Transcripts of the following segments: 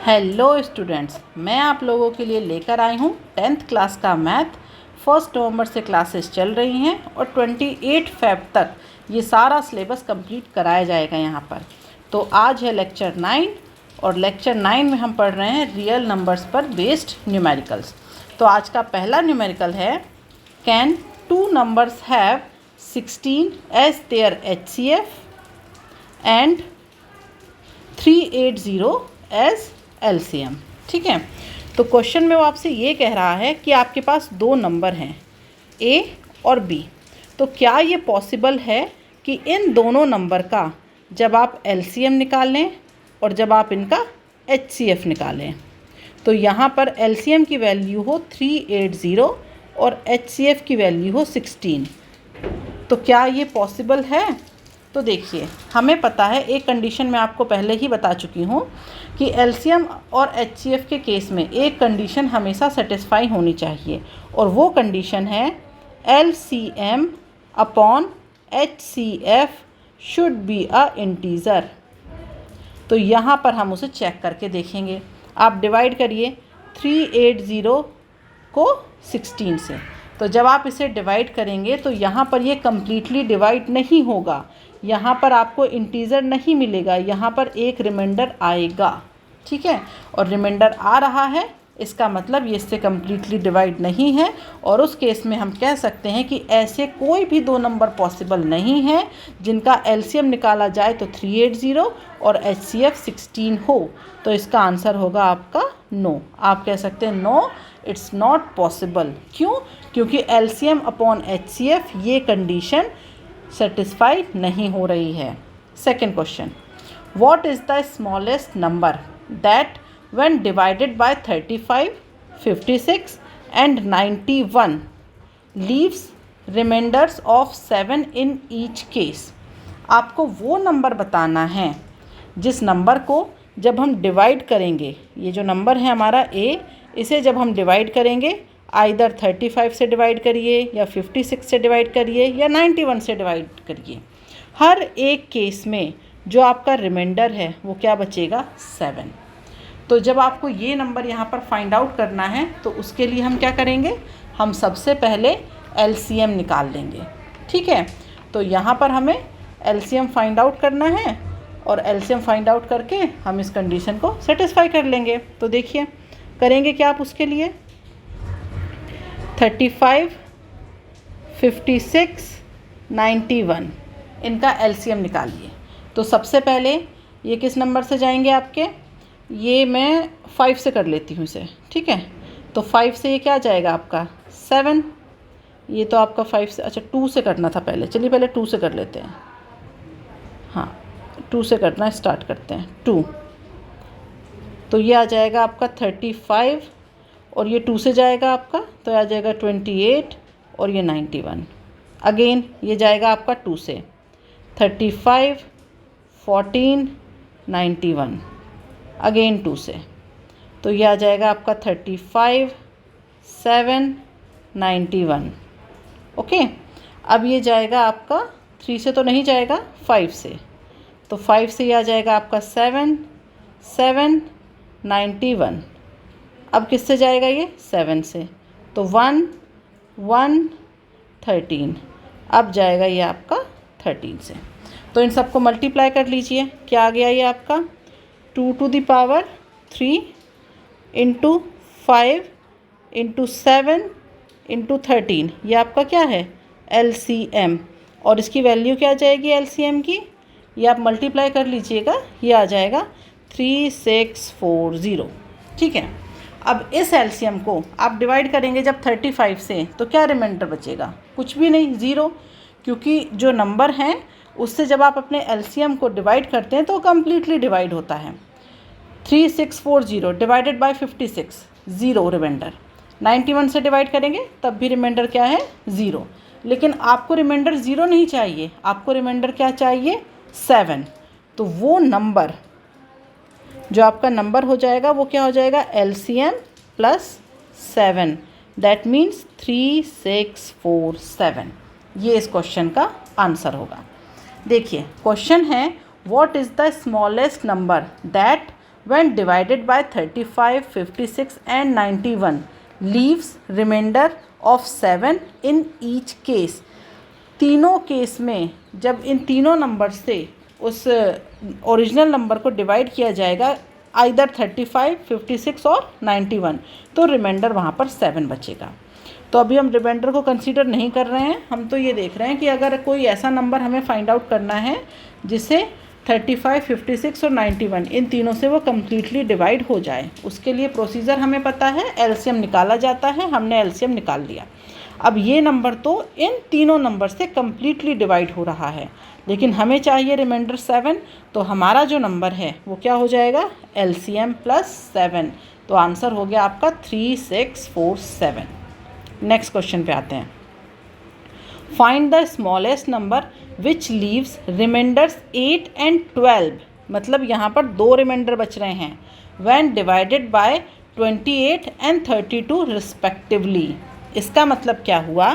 Hello students, मैं आप लोगों के लिए लेकर आई हूँ 10th क्लास का मैथ। 1 नवंबर से क्लासेस चल रही हैं और 28 फेब तक ये सारा सिलेबस कंप्लीट कराया जाएगा यहाँ पर। तो आज है लेक्चर 9 और लेक्चर 9 में हम पढ़ रहे हैं रियल नंबर्स पर बेस्ड न्यूमेरिकल्स। तो आज का पहला न्यूमेरिकल है, can 2 numbers have 16 as their HCF and 380 as LCM। ठीक है, तो क्वेश्चन में वो आपसे ये कह रहा है कि आपके पास दो नंबर हैं A और B। तो क्या ये पॉसिबल है कि इन दोनों नंबर का जब आप LCM निकालें और जब आप इनका HCF निकालें तो यहाँ पर LCM की वैल्यू हो 380 और HCF की वैल्यू हो 16। तो क्या ये पॉसिबल है? तो देखिए, हमें पता है, एक कंडीशन मैं आपको पहले ही बता चुकी हूँ कि LCM और HCF के केस में एक कंडीशन हमेशा सेटिस्फाई होनी चाहिए और वो कंडीशन है LCM upon HCF should be a integer. तो यहाँ पर हम उसे चेक करके देखेंगे। आप डिवाइड करिए 380 को 16 से, तो जब आप इसे डिवाइड करेंगे तो यहाँ पर ये कम्प्लीटली डिवाइड नहीं होगा, यहाँ पर आपको इंटीज़र नहीं मिलेगा, यहाँ पर एक रिमाइंडर आएगा। ठीक है, और रिमाइंडर आ रहा है, इसका मतलब ये इससे कम्प्लीटली डिवाइड नहीं है और उस केस में हम कह सकते हैं कि ऐसे कोई भी दो नंबर पॉसिबल नहीं है जिनका LCM निकाला जाए तो 380 और HCF 16 हो। तो इसका आंसर होगा आपका नो। आप कह सकते हैं नो, इट्स नॉट पॉसिबल। क्यों? क्योंकि LCM अपॉन HCF ये कंडीशन सेटिस्फाई नहीं हो रही है। Second question, what is the smallest number that when divided by 35, 56 and 91 leaves remainders of 7 in each case। आपको वो नंबर बताना है जिस नंबर को जब हम डिवाइड करेंगे, ये जो नंबर है हमारा A, इसे जब हम डिवाइड करेंगे आइदर 35 से डिवाइड करिए या 56 से डिवाइड करिए या 91 से डिवाइड करिए, हर एक केस में जो आपका रिमाइंडर है वो क्या बचेगा? 7। तो जब आपको ये नंबर यहाँ पर फाइंड आउट करना है तो उसके लिए हम क्या करेंगे, हम सबसे पहले LCM निकाल लेंगे। ठीक है, तो यहाँ पर हमें LCM फाइंड आउट करना है और LCM फाइंड आउट करके हम इस कंडीशन को सेटिस्फाई कर लेंगे। तो देखिए, करेंगे क्या आप उसके लिए, 35, 56, 91 इनका LCM निकालिए। तो सबसे पहले ये किस नंबर से जाएंगे आपके, ये मैं 5 से कर लेती हूँ इसे। ठीक है, तो 5 से ये क्या आ जाएगा आपका 7। ये तो आपका 5 से, अच्छा 2 से करना था पहले, चलिए पहले 2 से कर लेते हैं। हाँ, 2 से करना स्टार्ट करते हैं। 2, तो ये आ जाएगा आपका 35 और ये 2 से जाएगा आपका, तो आ जाएगा 28 और ये 91। अगेन ये जाएगा आपका 2 से, 35, 14, 91 अगेन 2 से, तो ये आ जाएगा आपका 35, 7, 91। ओके, अब ये जाएगा आपका 3 से तो नहीं जाएगा, 5 से, तो 5 से ये आ जाएगा आपका 7, 7, 91। अब किससे जाएगा ये? 7 से, तो 1, 1, 13। अब जाएगा ये आपका 13 से। तो इन सबको मल्टीप्लाई कर लीजिए, क्या आ गया ये आपका 2 to the power 3 into 5 into 7 into 13, ये आपका क्या है LCM। और इसकी वैल्यू क्या आ जाएगी LCM की, ये आप मल्टीप्लाई कर लीजिएगा, ये आ जाएगा 3640। ठीक है, अब इस LCM को आप डिवाइड करेंगे जब 35 से, तो क्या रिमाइंडर बचेगा? कुछ भी नहीं, 0, क्योंकि जो नंबर हैं उससे जब आप अपने LCM को डिवाइड करते हैं तो कम्प्लीटली डिवाइड होता है। 3640 डिवाइडेड बाय 56, 0 रिमाइंडर। 91 से डिवाइड करेंगे तब भी रिमाइंडर क्या है? 0। लेकिन आपको रिमाइंडर 0 नहीं चाहिए, आपको रिमाइंडर क्या चाहिए? 7। तो वो नंबर जो आपका नंबर हो जाएगा वो क्या हो जाएगा? LCM plus 7, that means 3647। ये इस क्वेश्चन का आंसर होगा। देखिए, क्वेश्चन है what is the smallest number that when divided by 35, 56 and 91 leaves remainder of 7 in each case. तीनों केस में जब इन तीनों नंबर से उस ओरिजिनल नंबर को डिवाइड किया जाएगा आइदर 35, 56 और 91, तो रिमाइंडर वहाँ पर 7 बचेगा। तो अभी हम रिमाइंडर को कंसीडर नहीं कर रहे हैं, हम तो ये देख रहे हैं कि अगर कोई ऐसा नंबर हमें फाइंड आउट करना है जिसे 35, 56 और 91 इन तीनों से वो कम्प्लीटली डिवाइड हो जाए, उसके लिए प्रोसीजर हमें पता है, एलसीएम निकाला जाता है। हमने एलसीएम निकाल लिया। अब ये नंबर तो इन तीनों नंबर से कम्प्लीटली डिवाइड हो रहा है, लेकिन हमें चाहिए रिमाइंडर 7, तो हमारा जो नंबर है वो क्या हो जाएगा, एलसीएम प्लस 7। तो आंसर हो गया आपका 3647। नेक्स्ट क्वेश्चन पे आते हैं। Find the smallest number which leaves remainders 8 and 12, मतलब यहाँ पर 2 रिमाइंडर बच रहे हैं, when divided by 28 and 32 respectively. इसका मतलब क्या हुआ,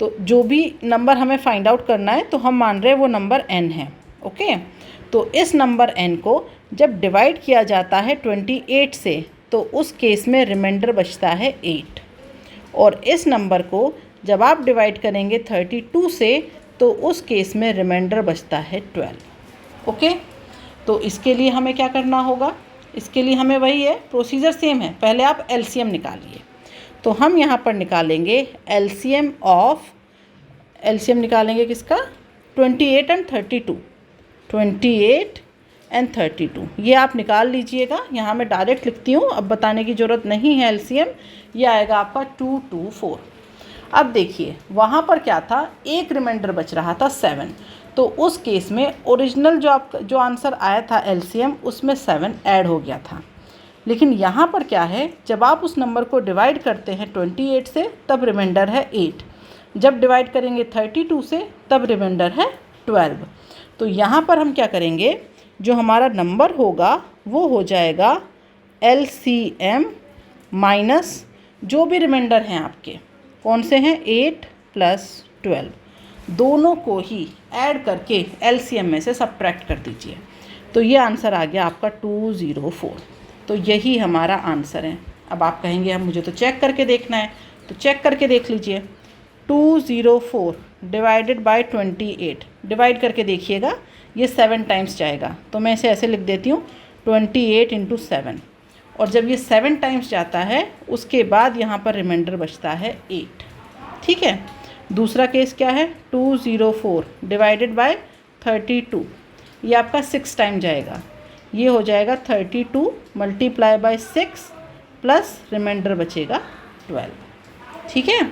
तो जो भी नंबर हमें फाइंड आउट करना है तो हम मान रहे हैं वो नंबर n है। ओके, तो इस नंबर n को जब डिवाइड किया जाता है 28 से तो उस केस में रिमाइंडर बचता है 8, और इस नंबर को जब आप डिवाइड करेंगे 32 से तो उस केस में रिमाइंडर बचता है 12। ओके, तो इसके लिए हमें क्या करना होगा, इसके लिए हमें वही है, प्रोसीजर सेम है। पहले आप एलसीएम निकालिए, तो हम यहाँ पर निकालेंगे एलसीएम निकालेंगे किसका, 28 एंड 32, 28 एंड 32 ये आप निकाल लीजिएगा। यहाँ मैं डायरेक्ट लिखती हूँ, अब बताने की ज़रूरत नहीं है। एलसीएम ये आएगा आपका 224। अब देखिए वहाँ पर क्या था, एक रिमाइंडर बच रहा था 7, तो उस केस में ओरिजिनल जो आंसर आया था एलसीएम उसमें 7 ऐड हो गया था। लेकिन यहाँ पर क्या है, जब आप उस नंबर को डिवाइड करते हैं 28 से तब रिमाइंडर है 8, जब डिवाइड करेंगे 32 से तब रिमाइंडर है 12। तो यहाँ पर हम क्या करेंगे, जो हमारा नंबर होगा वो हो जाएगा एलसीएम माइनस जो भी रिमाइंडर हैं आपके, कौन से हैं, 8 प्लस 12, दोनों को ही ऐड करके एलसीएम में से सब्ट्रैक्ट कर दीजिए। तो ये आंसर आ गया आपका 204। तो यही हमारा आंसर है। अब आप कहेंगे हम मुझे तो चेक करके देखना है, तो चेक करके देख लीजिए। 204 डिवाइडेड बाय 28, डिवाइड करके देखिएगा ये 7 टाइम्स जाएगा, तो मैं इसे ऐसे लिख देती हूँ 28 × 7, और जब ये 7 टाइम्स जाता है उसके बाद यहाँ पर रिमाइंडर बचता है 8। ठीक है, दूसरा केस क्या है, 204 डिवाइडेड बाय 32, ये आपका 6 टाइम जाएगा, ये हो जाएगा 32 मल्टीप्लाई बाय 6 प्लस रिमाइंडर बचेगा 12। ठीक है,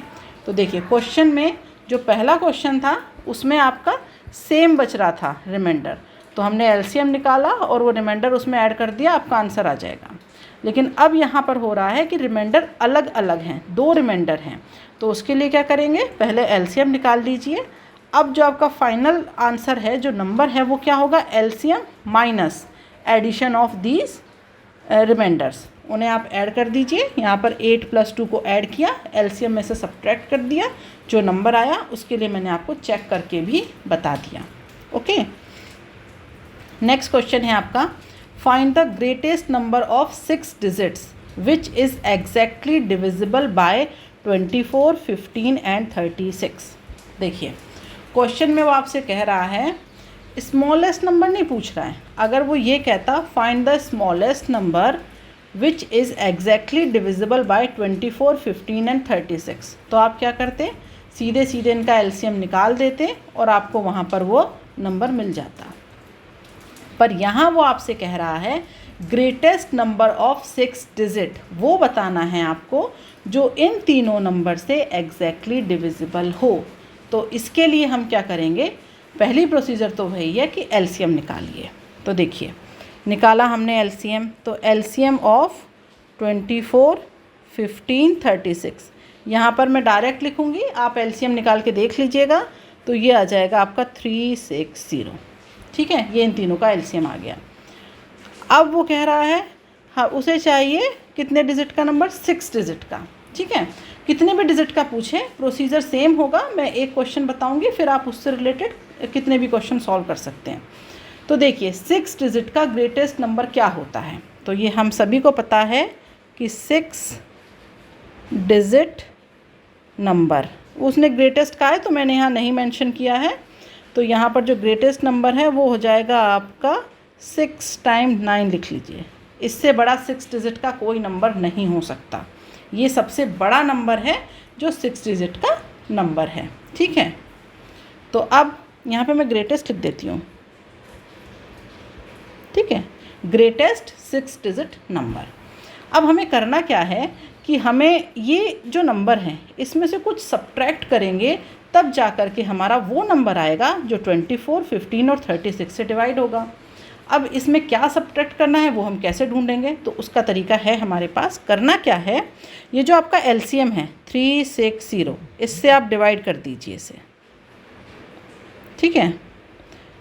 तो देखिए क्वेश्चन में जो पहला क्वेश्चन था उसमें आपका सेम बच रहा था रिमाइंडर, तो हमने एलसीएम निकाला और वो रिमाइंडर उसमें ऐड कर दिया, आपका आंसर आ जाएगा। लेकिन अब यहाँ पर हो रहा है कि रिमाइंडर अलग अलग हैं, 2 रिमाइंडर हैं, तो उसके लिए क्या करेंगे, पहले एलसीएम निकाल लीजिए। अब जो आपका फाइनल आंसर है, जो नंबर है, वो क्या होगा, LCM minus addition of these remainders, उन्हें आप ऐड कर दीजिए। यहाँ पर 8 + 2 को ऐड किया, एलसीएम में से सब्ट्रैक्ट कर दिया, जो नंबर आया उसके लिए मैंने आपको चेक करके भी बता दिया। ओके, नेक्स्ट क्वेश्चन है आपका, find the greatest number of 6 digits which is exactly divisible bye 24, 15 and 36। देखिए क्वेश्चन में वो आपसे कह रहा है, स्मॉलेस्ट नंबर नहीं पूछ रहा है। अगर वो ये कहता find the smallest number which is exactly divisible bye 24, 15 and 36, तो आप क्या करते, सीधे सीधे इनका एलसीएम निकाल देते और आपको वहाँ पर वो नंबर मिल जाता। पर यहाँ वो आपसे कह रहा है ग्रेटेस्ट नंबर ऑफ 6 डिजिट, वो बताना है आपको जो इन तीनों नंबर से एग्जैक्टली डिविजिबल हो। तो इसके लिए हम क्या करेंगे, पहली प्रोसीजर तो वही है कि एलसीएम निकालिए। तो देखिए निकाला हमने एलसीएम, तो एलसीएम ऑफ 24, 15, 36, यहाँ पर मैं डायरेक्ट लिखूँगी, आप एलसीएम निकाल के देख लीजिएगा, तो ये आ जाएगा आपका 360। ठीक है, ये इन तीनों का एलसीएम आ गया। अब वो कह रहा है हाँ उसे चाहिए कितने डिजिट का नंबर, 6 डिजिट का। ठीक है, कितने भी डिजिट का पूछे प्रोसीजर सेम होगा, मैं एक क्वेश्चन बताऊंगी फिर आप उससे रिलेटेड कितने भी क्वेश्चन सॉल्व कर सकते हैं। तो देखिए 6 डिजिट का ग्रेटेस्ट नंबर क्या होता है, तो ये हम सभी को पता है कि 6 डिजिट नंबर, उसने ग्रेटेस्ट कहा है तो मैंने यहाँ नहीं मेंशन किया है। तो यहाँ पर जो ग्रेटेस्ट नंबर है वो हो जाएगा आपका 6 टाइम 9 लिख लीजिए। इससे बड़ा 6 डिजिट का कोई नंबर नहीं हो सकता। ये सबसे बड़ा नंबर है जो 6 डिजिट का नंबर है, ठीक है। तो अब यहाँ पे मैं ग्रेटेस्ट लिख देती हूँ, ठीक है, ग्रेटेस्ट 6 डिजिट नंबर। अब हमें करना क्या है कि हमें ये जो नंबर हैं इसमें से कुछ सब्ट्रैक्ट करेंगे, तब जा कर के हमारा वो नंबर आएगा जो 24, 15 और 36 से डिवाइड होगा। अब इसमें क्या सब्ट्रैक्ट करना है वो हम कैसे ढूंढेंगे, तो उसका तरीका है हमारे पास। करना क्या है, ये जो आपका एलसीएम है 360, इससे आप डिवाइड कर दीजिए इसे, ठीक है।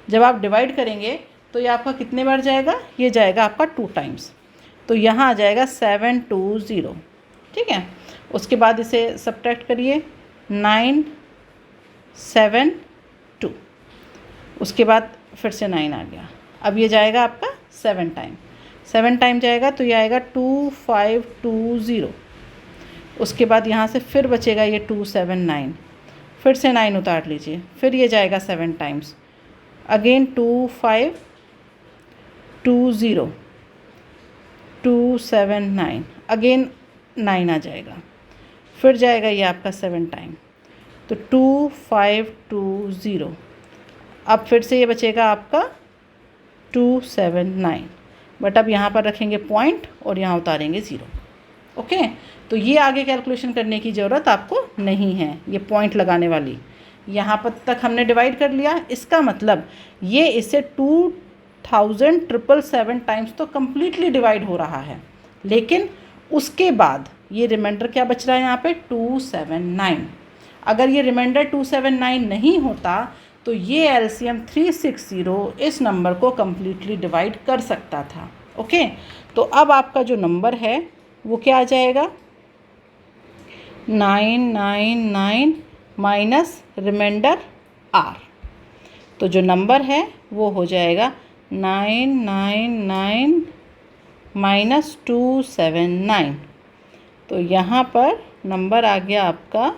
जब आप डिवाइड करेंगे तो ये आपका कितने बार जाएगा, ये जाएगा आपका 2 टाइम्स, तो यहाँ आ जाएगा 720, ठीक है। उसके बाद इसे सब्ट्रैक्ट करिए 9, 7, 2, उसके बाद फिर से 9 आ गया। अब ये जाएगा आपका 7 टाइम जाएगा, तो ये आएगा 2520। उसके बाद यहाँ से फिर बचेगा ये 279, फिर से 9 उतार लीजिए, फिर ये जाएगा 7 टाइम्स, अगेन 2520, 279, अगेन 9 आ जाएगा, फिर जाएगा ये आपका 7 टाइम, तो 2520। अब फिर से ये बचेगा आपका 279, बट अब यहाँ पर रखेंगे पॉइंट और यहाँ उतारेंगे 0, ओके। तो ये आगे कैलकुलेशन करने की ज़रूरत आपको नहीं है, ये पॉइंट लगाने वाली। यहाँ पर तक हमने डिवाइड कर लिया, इसका मतलब ये इससे 2777 टाइम्स तो कम्प्लीटली डिवाइड हो रहा है, लेकिन उसके बाद ये रिमाइंडर क्या बच रहा है यहाँ पे 279। अगर ये रिमाइंडर 279 नहीं होता तो ये एलसीएम 360 इस नंबर को कम्प्लीटली डिवाइड कर सकता था, ओके। तो अब आपका जो नंबर है वो क्या आ जाएगा, 999 माइनस रिमाइंडर आर, तो जो नंबर है वो हो जाएगा 999 माइनस 279, तो यहाँ पर नंबर आ गया आपका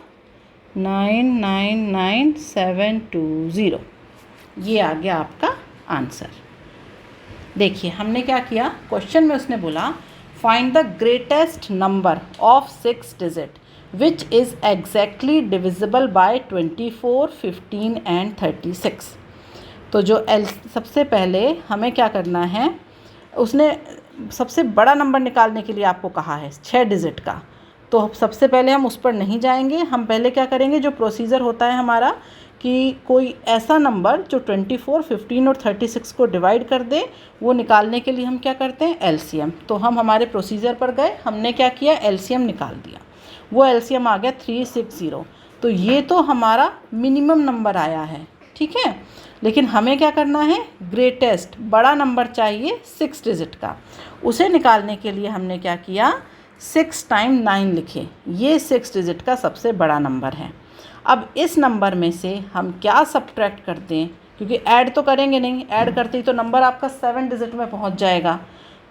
999720। ये आ गया आपका आंसर। देखिए हमने क्या किया, क्वेश्चन में उसने बोला find the greatest number of 6 digit which is exactly divisible bye 24, 15 and 36। तो जो सबसे पहले हमें क्या करना है, उसने सबसे बड़ा नंबर निकालने के लिए आपको कहा है 6 डिजिट का। तो सबसे पहले हम उस पर नहीं जाएंगे, हम पहले क्या करेंगे, जो प्रोसीजर होता है हमारा कि कोई ऐसा नंबर जो 24, 15 और 36 को डिवाइड कर दे, वो निकालने के लिए हम क्या करते हैं, एलसीएम। तो हम हमारे प्रोसीजर पर गए, हमने क्या किया, एलसीएम निकाल दिया। वो एलसीएम आ गया 360। तो ये तो हमारा मिनिमम नंबर आया है, ठीक है। लेकिन हमें क्या करना है, ग्रेटेस्ट बड़ा नंबर चाहिए 6 डिजिट का। उसे निकालने के लिए हमने क्या किया, 6 टाइम 9 लिखे, ये 6 डिजिट का सबसे बड़ा नंबर है। अब इस नंबर में से हम क्या सब्ट्रैक्ट कर दें, क्योंकि ऐड तो करेंगे नहीं, ऐड करते ही तो नंबर आपका 7 डिजिट में पहुंच जाएगा।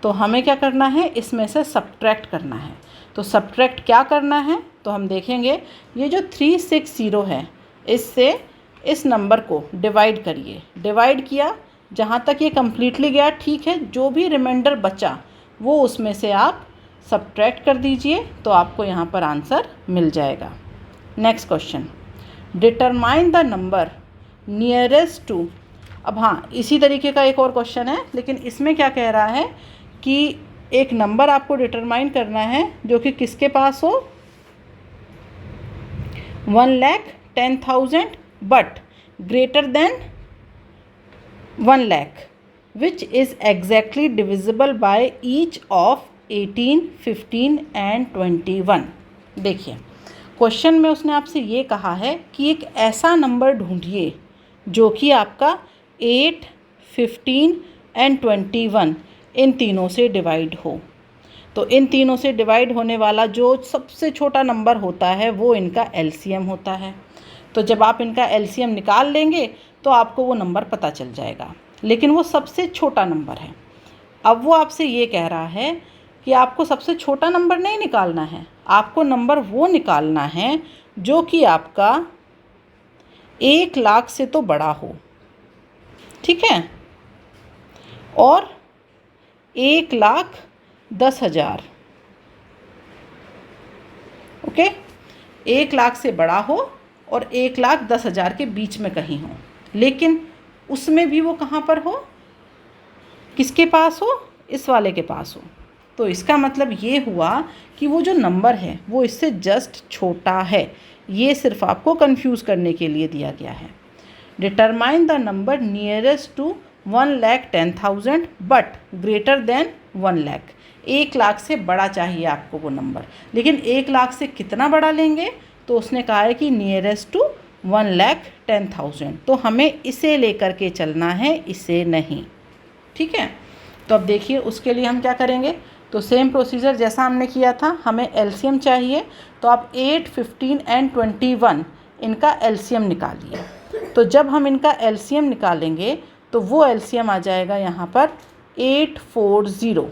तो हमें क्या करना है, इसमें से सब्ट्रैक्ट करना है। तो सब्ट्रैक्ट क्या करना है, तो हम देखेंगे ये जो 360 है, इससे इस नंबर को डिवाइड करिए। डिवाइड किया, जहाँ तक ये कम्प्लीटली गया ठीक है, जो भी रिमाइंडर बचा वो उसमें से आप सब्ट्रैक्ट कर दीजिए, तो आपको यहाँ पर आंसर मिल जाएगा। Next question, determine the number nearest to. अब हाँ, इसी तरीके का एक और क्वेश्चन है, लेकिन इसमें क्या कह रहा है कि एक नंबर आपको डिटरमाइन करना है जो कि किसके पास हो, 1,10,000 but greater then 1 lakh, which is exactly divisible by each of 18, 15 and 21। देखिए क्वेश्चन में उसने आपसे ये कहा है कि एक ऐसा नंबर ढूंढिए जो कि आपका 8, 15 एंड 21 इन तीनों से डिवाइड हो। तो इन तीनों से डिवाइड होने वाला जो सबसे छोटा नंबर होता है वो इनका एलसीएम होता है। तो जब आप इनका एलसीएम निकाल लेंगे तो आपको वो नंबर पता चल जाएगा, लेकिन वो सबसे छोटा नंबर है। अब वो आपसे ये कह रहा है कि आपको सबसे छोटा नंबर नहीं निकालना है, आपको नंबर वो निकालना है जो कि आपका 1,00,000 से तो बड़ा हो, ठीक है, और 1,10,000, ओके, 1,00,000 से बड़ा हो और 1,10,000 के बीच में कहीं हो, लेकिन उसमें भी वो कहाँ पर हो, किसके पास हो, इस वाले के पास हो। तो इसका मतलब ये हुआ कि वो जो नंबर है वो इससे जस्ट छोटा है। ये सिर्फ आपको कंफ्यूज करने के लिए दिया गया है। Determine the number nearest to 1,10,000 but greater than 1,00,000। 1,00,000 से बड़ा चाहिए आपको वो नंबर, लेकिन 1,00,000 से कितना बड़ा लेंगे, तो उसने कहा है कि नियरेस्ट टू 1,10,000। तो हमें इसे लेकर के चलना है, इसे नहीं, ठीक है। तो अब देखिए उसके लिए हम क्या करेंगे, तो सेम प्रोसीजर जैसा हमने किया था, हमें एलसीएम चाहिए। तो आप 8, 15 एंड 21 इनका एलसीएम निकालिए। तो जब हम इनका एलसीएम निकालेंगे तो वो एलसीएम आ जाएगा यहाँ पर 840,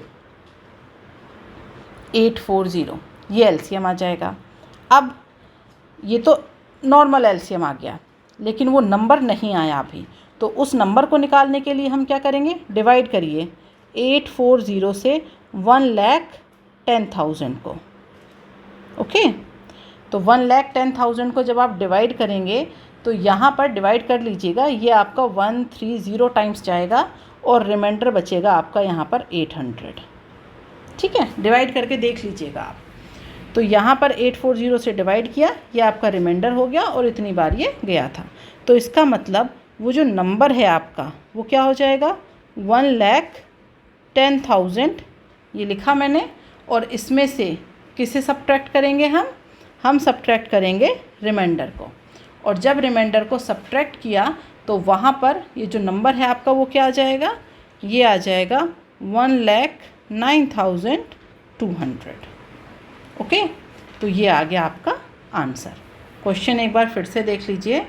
ये एलसीएम आ जाएगा। अब ये तो नॉर्मल एलसीएम आ गया, लेकिन वो नंबर नहीं आया अभी। तो उस नंबर को निकालने के लिए हम क्या करेंगे, डिवाइड करिए 840 से 1,10,000 को, ओके। तो 1,10,000 को जब आप डिवाइड करेंगे तो यहाँ पर डिवाइड कर लीजिएगा, ये आपका 130 टाइम्स जाएगा और रिमाइंडर बचेगा आपका यहाँ पर 800, ठीक है। डिवाइड करके देख लीजिएगा आप। तो यहाँ पर 840 से डिवाइड किया, ये आपका रिमाइंडर हो गया और इतनी बार ये गया था। तो इसका मतलब वो जो नंबर है आपका वो क्या हो जाएगा, 1,10,000, ये लिखा मैंने। और इसमें से किसे सब्ट्रैक्ट करेंगे हम सब्ट्रैक्ट करेंगे रिमाइंडर को। और जब रिमाइंडर को सब्ट्रैक्ट किया तो वहाँ पर ये जो नंबर है आपका वो क्या आ जाएगा, ये आ जाएगा 1,09,200, ओके। तो ये आ गया आपका आंसर। क्वेश्चन एक बार फिर से देख लीजिए।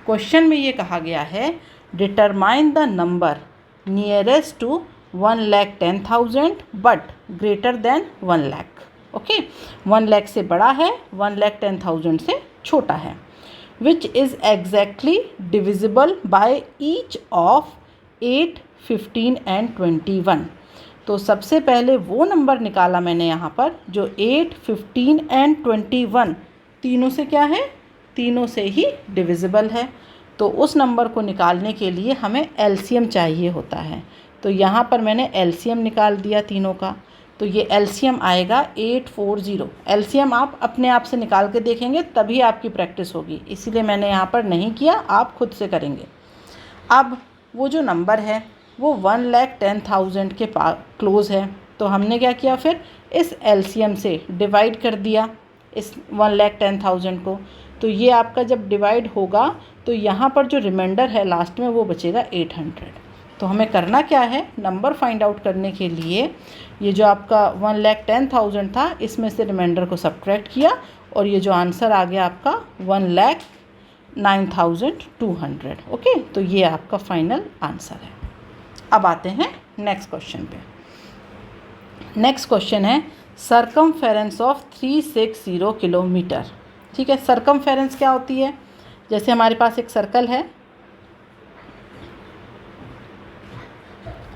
क्वेश्चन में ये कहा गया है, determine the number nearest to 1,10,000 but greater than 1,00,000, okay. 1,00,000 से बड़ा है, 1,10,000 से छोटा है। Which is exactly divisible by each of 8, 15 and 21। तो सबसे पहले वो नंबर निकाला मैंने यहाँ पर जो 8, 15 एंड 21 तीनों से क्या है, तीनों से ही डिविजिबल है। तो उस नंबर को निकालने के लिए हमें एलसीएम चाहिए होता है। तो यहाँ पर मैंने एलसीएम निकाल दिया तीनों का। तो ये एलसीएम आएगा 840। एलसीएम आप अपने आप से निकाल के देखेंगे तभी आपकी प्रैक्टिस होगी, इसीलिए मैंने यहाँ पर नहीं किया, आप खुद से करेंगे। अब वो जो नंबर है वो 1,10,000 के क्लोज़ है। तो हमने क्या किया, फिर इस एलसीएम से डिवाइड कर दिया इस 1,10,000 को। तो ये आपका जब डिवाइड होगा तो यहाँ पर जो रिमाइंडर है लास्ट में वो बचेगा 800। तो हमें करना क्या है, नंबर फाइंड आउट करने के लिए ये जो आपका 1,10,000 था इसमें से रिमाइंडर को सब्ट्रैक्ट किया और ये जो आंसर आ गया आपका 1,09,200, ओके। तो ये आपका फाइनल आंसर है। अब आते हैं नेक्स्ट क्वेश्चन पे। नेक्स्ट क्वेश्चन है सरकमफेरेंस ऑफ 360 किलोमीटर, ठीक है। सरकमफेरेंस क्या होती है, जैसे हमारे पास एक सर्कल है,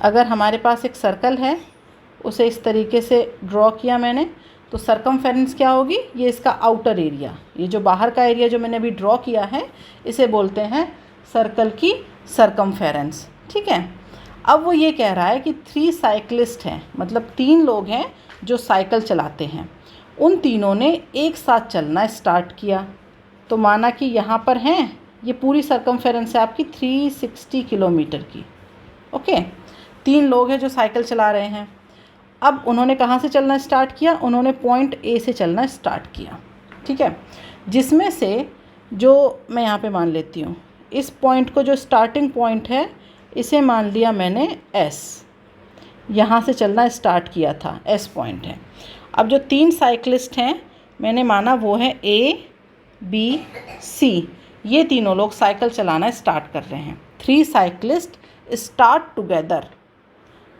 अगर हमारे पास एक सर्कल है उसे इस तरीके से ड्रॉ किया मैंने, तो सरकमफेरेंस क्या होगी, ये इसका आउटर एरिया, ये जो बाहर का एरिया जो मैंने अभी ड्रॉ किया है इसे बोलते हैं सर्कल की सरकमफेरेंस, ठीक है। अब वो ये कह रहा है कि 3 साइकिलिस्ट हैं, मतलब 3 लोग हैं जो साइकिल चलाते हैं, उन तीनों ने एक साथ चलना स्टार्ट किया। तो माना कि यहाँ पर हैं, ये पूरी सरकमफेरेंस है आपकी 360 किलोमीटर की, ओके। 3 लोग हैं जो साइकिल चला रहे हैं। अब उन्होंने कहाँ से चलना स्टार्ट किया, उन्होंने पॉइंट ए से चलना स्टार्ट किया, ठीक है। जिसमें से जो मैं यहाँ पे मान लेती हूँ, इस पॉइंट को जो स्टार्टिंग पॉइंट है इसे मान लिया मैंने एस, यहाँ से चलना स्टार्ट किया था, एस पॉइंट है। अब जो 3 साइकिलिस्ट हैं मैंने माना वो है ए, बी, सी, ये तीनों लोग साइकिल चलाना स्टार्ट कर रहे हैं। 3 cyclist start together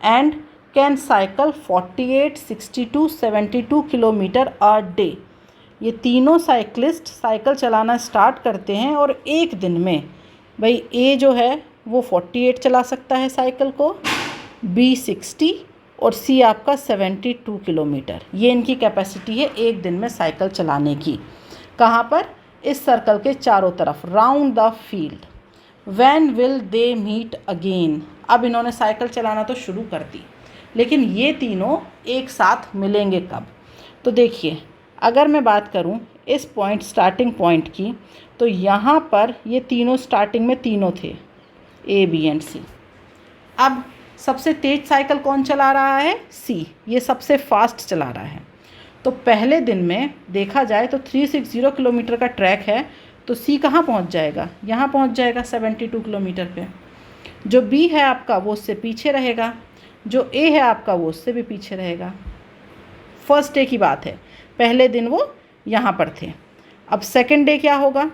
and can cycle 48, 62, 72 kilometre a day. ये तीनों साइकिलिस्ट साइकिल चलाना स्टार्ट करते हैं और एक दिन में, भाई ए जो है वो 48 चला सकता है साइकिल को, बी 60 और सी आपका 72 किलोमीटर। ये इनकी कैपेसिटी है एक दिन में साइकिल चलाने की। कहाँ पर? इस सर्कल के चारों तरफ, round the field. When will they meet again. अब इन्होंने साइकिल चलाना तो शुरू कर दी, लेकिन ये तीनों एक साथ मिलेंगे कब? तो देखिए, अगर मैं बात करूं इस पॉइंट, स्टार्टिंग पॉइंट की, तो यहाँ पर ये तीनों स्टार्टिंग में तीनों थे, ए बी एंड सी। अब सबसे तेज साइकिल कौन चला रहा है? सी। ये सबसे फास्ट चला रहा है। तो पहले दिन में देखा जाए तो 360 किलोमीटर का ट्रैक है, तो सी कहाँ पहुँच जाएगा? यहाँ पहुँच जाएगा 72 किलोमीटर पे। जो बी है आपका वो उससे पीछे रहेगा, जो ए है आपका वो उससे भी पीछे रहेगा। फर्स्ट डे की बात है, पहले दिन वो यहाँ पर थे। अब सेकंड डे क्या होगा?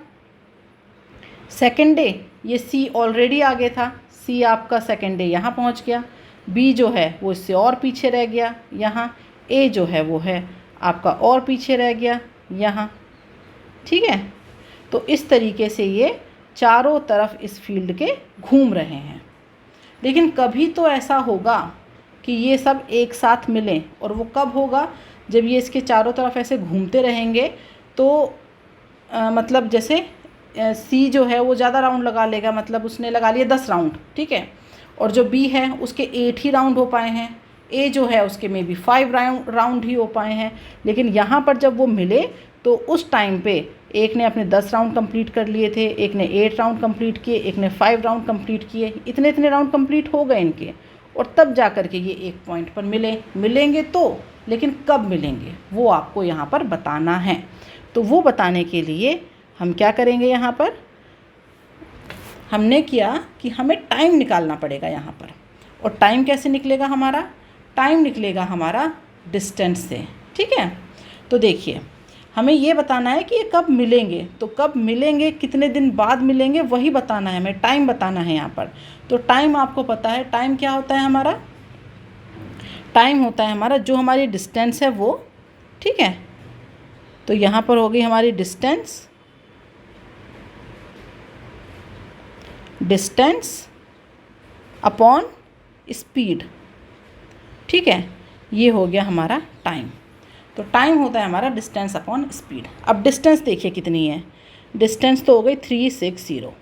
सेकंड डे ये सी ऑलरेडी आगे था, सी आपका सेकंड डे यहाँ पहुँच गया, बी जो है वो इससे और पीछे रह गया यहाँ, ए जो है वो है आपका और पीछे रह गया यहाँ। ठीक है, तो इस तरीके से ये चारों तरफ इस फील्ड के घूम रहे हैं। लेकिन कभी तो ऐसा होगा कि ये सब एक साथ मिलें, और वो कब होगा? जब ये इसके चारों तरफ ऐसे घूमते रहेंगे तो मतलब जैसे सी जो है वो ज़्यादा राउंड लगा लेगा, मतलब उसने लगा लिए 10 राउंड, ठीक है, और जो बी है उसके 8 ही राउंड हो पाए हैं, ए जो है उसके में भी 5 राउंड ही हो पाए हैं। लेकिन यहाँ पर जब वो मिले तो उस टाइम पे एक ने अपने 10 राउंड कंप्लीट कर लिए थे, एक ने 8 राउंड कंप्लीट किए, एक ने 5 राउंड कंप्लीट किए, इतने इतने राउंड कंप्लीट हो गए इनके, और तब जा कर के ये एक पॉइंट पर मिलेंगे तो, लेकिन कब मिलेंगे वो आपको यहाँ पर बताना है। तो वो बताने के लिए हम क्या करेंगे? यहाँ पर हमने किया कि हमें टाइम निकालना पड़ेगा यहाँ पर। और टाइम कैसे निकलेगा हमारा? टाइम निकलेगा हमारा डिस्टेंस से। ठीक है, तो देखिए हमें ये बताना है कि ये कब मिलेंगे, तो कब मिलेंगे, कितने दिन बाद मिलेंगे, वही बताना है हमें, टाइम बताना है यहाँ पर। तो टाइम आपको पता है, टाइम क्या होता है हमारा? टाइम होता है हमारा जो हमारी डिस्टेंस है वो। ठीक है, तो यहाँ पर हो गई हमारी डिस्टेंस अपॉन स्पीड। ठीक है, ये हो गया हमारा टाइम। तो टाइम होता है हमारा डिस्टेंस अपॉन स्पीड। अब डिस्टेंस देखिए कितनी है, डिस्टेंस तो हो गई 360,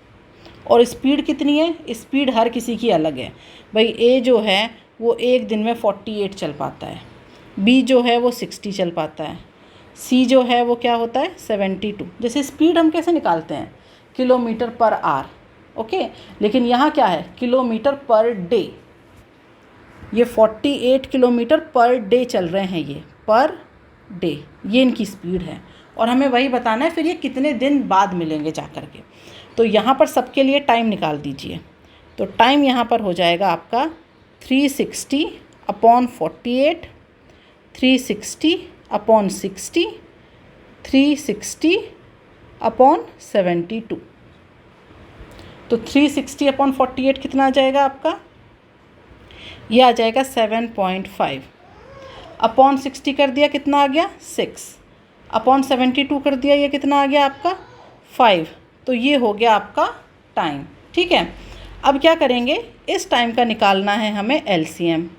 और स्पीड कितनी है? स्पीड हर किसी की अलग है। भाई ए जो है वो एक दिन में 48 चल पाता है, बी जो है वो 60 चल पाता है, सी जो है वो क्या होता है 72। जैसे स्पीड हम कैसे निकालते हैं? किलोमीटर पर आवर, ओके, लेकिन यहाँ क्या है? Kilometre per day. ये 48 किलोमीटर पर डे चल रहे हैं, ये पर डे, ये इनकी स्पीड है, और हमें वही बताना है फिर ये कितने दिन बाद मिलेंगे जा कर के। तो यहाँ पर सबके लिए टाइम निकाल दीजिए। तो टाइम यहाँ पर हो जाएगा आपका 360 अपॉन 48, 360 अपॉन 60, 360 अपॉन 72। तो 360 अपॉन 48 कितना आ जाएगा आपका? ये आ जाएगा 7.5। अपॉन 60 कर दिया, कितना आ गया? 6। अपॉन 72 कर दिया, ये कितना आ गया आपका? 5। तो ये हो गया आपका टाइम। ठीक है, अब क्या करेंगे? इस टाइम का निकालना है हमें एलसीएम।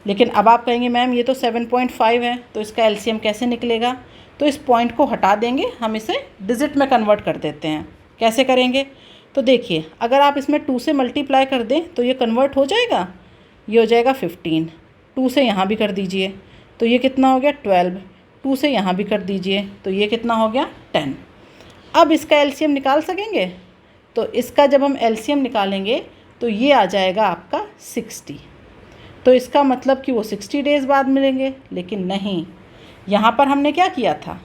लेकिन अब आप कहेंगे मैम ये तो 7.5 है, तो इसका एलसीएम कैसे निकलेगा? तो इस पॉइंट को हटा देंगे, हम इसे डिजिट में कन्वर्ट कर देते हैं। कैसे करेंगे? तो देखिए, अगर आप इसमें 2 से मल्टीप्लाई कर दें तो ये कन्वर्ट हो जाएगा, ये हो जाएगा 15। 2 से यहाँ भी कर दीजिए तो ये कितना हो गया? 12। 2 से यहाँ भी कर दीजिए तो ये कितना हो गया? 10। अब इसका एलसीएम निकाल सकेंगे? तो इसका जब हम एलसीएम निकालेंगे तो ये आ जाएगा आपका 60। तो इसका मतलब कि वो 60 डेज़ बाद मिलेंगे, लेकिन नहीं, यहाँ पर हमने क्या किया था?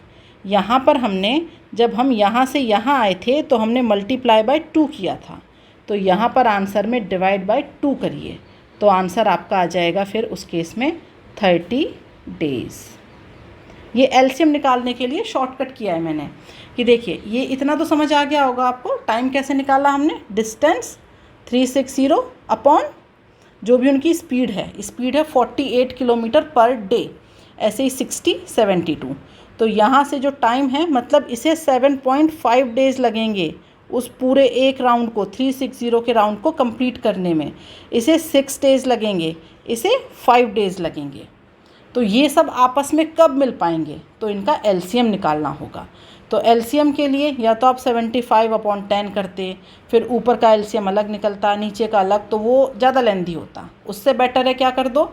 यहाँ पर हमने, जब हम यहाँ से यहाँ आए थे तो हमने मल्टीप्लाई बाय 2 किया था, तो यहाँ पर आंसर में डिवाइड बाय 2 करिए, तो आंसर आपका आ जाएगा फिर उस केस में 30 डेज़। ये एलसीएम निकालने के लिए शॉर्टकट किया है मैंने कि देखिए, ये इतना तो समझ आ गया होगा आपको। टाइम कैसे निकाला हमने? डिस्टेंस 360 अपॉन जो भी उनकी स्पीड है 48 किलोमीटर पर डे, ऐसे ही 60, 72। तो यहाँ से जो टाइम है मतलब इसे 7.5 डेज़ लगेंगे उस पूरे एक राउंड को 360 के राउंड को कंप्लीट करने में। इसे 6 डेज़ लगेंगे, इसे 5 डेज़ लगेंगे। तो ये सब आपस में कब मिल पाएंगे, तो इनका एलसीएम निकालना होगा। तो एलसीएम के लिए या तो आप 75/10 करते, फिर ऊपर का एलसीएम अलग निकलता, नीचे का अलग, तो वो ज़्यादा लेंदी होता। उससे बेटर है क्या कर दो,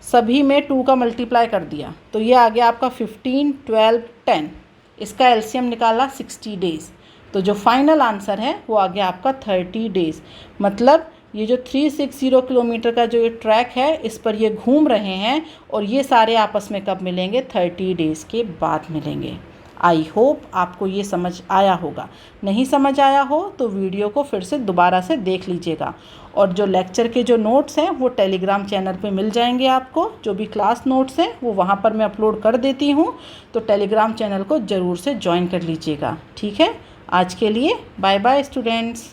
सभी में 2 का मल्टीप्लाई कर दिया, तो ये आ गया आपका 15, 12, 10। इसका एलसीएम निकाला 60 डेज़, तो जो फाइनल आंसर है वो आ गया आपका 30 डेज़। मतलब ये जो 360 किलोमीटर का जो ये ट्रैक है इस पर ये घूम रहे हैं और ये सारे आपस में कब मिलेंगे, 30 डेज़ के बाद मिलेंगे। आई होप आपको ये समझ आया होगा। नहीं समझ आया हो तो वीडियो को फिर से दोबारा से देख लीजिएगा। और जो लेक्चर के जो नोट्स हैं वो टेलीग्राम चैनल पे मिल जाएंगे आपको। जो भी क्लास नोट्स हैं वो वहाँ पर मैं अपलोड कर देती हूँ, तो टेलीग्राम चैनल को ज़रूर से ज्वाइन कर लीजिएगा। ठीक है, आज के लिए बाय बाय स्टूडेंट्स।